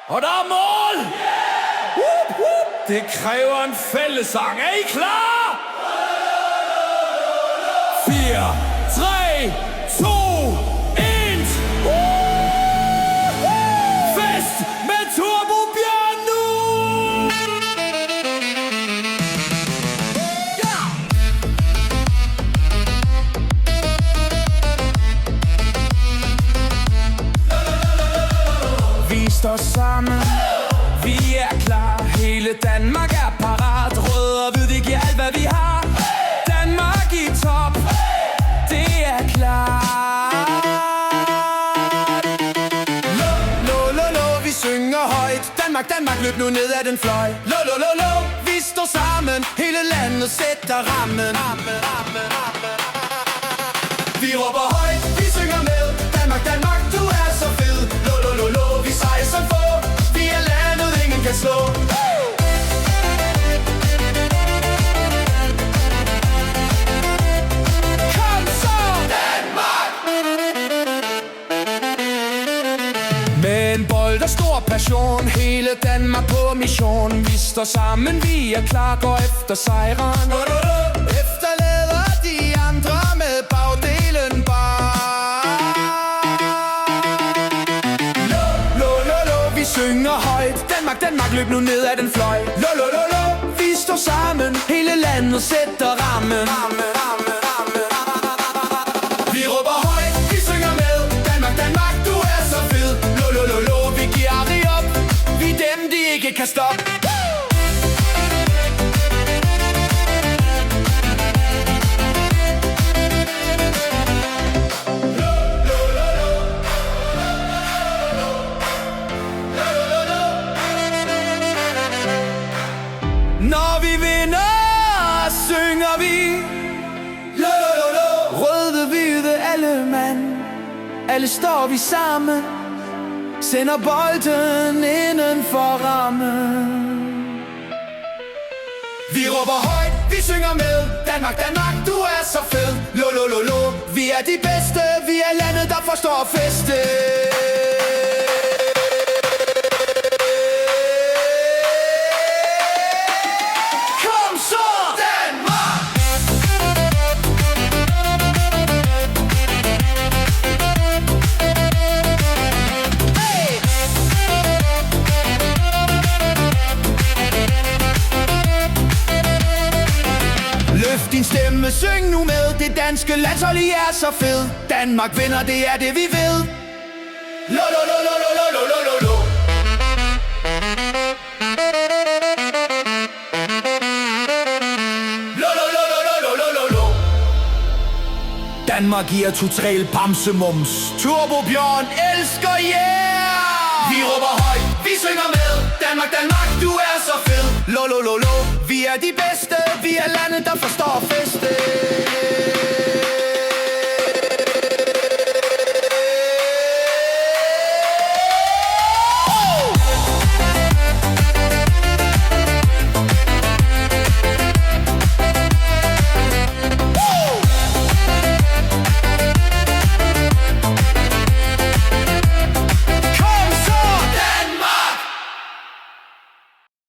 Og der er mål! Det kræver en fællesang. Er I klar? 4, 3, 2, 1. Fest med Turbo Bjørn nu! Vi står sammen. Vi er klar, hele Danmark er parat. Rød og hvid, vi giver alt hvad vi har. Danmark i top, det er klart. Lo, vi synger højt. Danmark, Danmark, løb nu ned ad den fløj. Lo, vi står sammen, hele landet sætter rammen. Vi råber højt, vi synger med. Danmark, Danmark, du er så fed. Lo, vi sejrer som få. Vi er landet, ingen kan slå. Kom så, Danmark! Med en bold og stor passion, hele Danmark på mission. Vi står sammen, vi er klar, går efter sejren. Efterlader de andre med bagdelen bar. Vi synger højt. Danmark, Danmark, løb nu ned ad den fløj. Lo, vi står sammen, hele landet sætter rammen. Vi råber højt, vi synger med. Danmark, Danmark, du er så fed. Lo, vi giver aldrig op. Vi er dem, de ikke kan stoppe. Når vi vinder, synger vi røde, hvide, alle mand. Alle står vi sammen, sender bolden inden for rammen. Vi råber højt, vi synger med. Danmark, Danmark, du er så fed. Lo, vi er de bedste, vi er landet, der forstår at feste. Løft din stemme, syng nu med. Det danske landshold, I er så fed. Danmark vinder, det er det vi ved. Lo. Danmark giver total bamsemums. Turbo Bjørn elsker, yeah! Vi råber højt, vi synger med. Danmark, Danmark, du er så fed. Lo, vi er de bedste, vi er landet, der forstår at feste.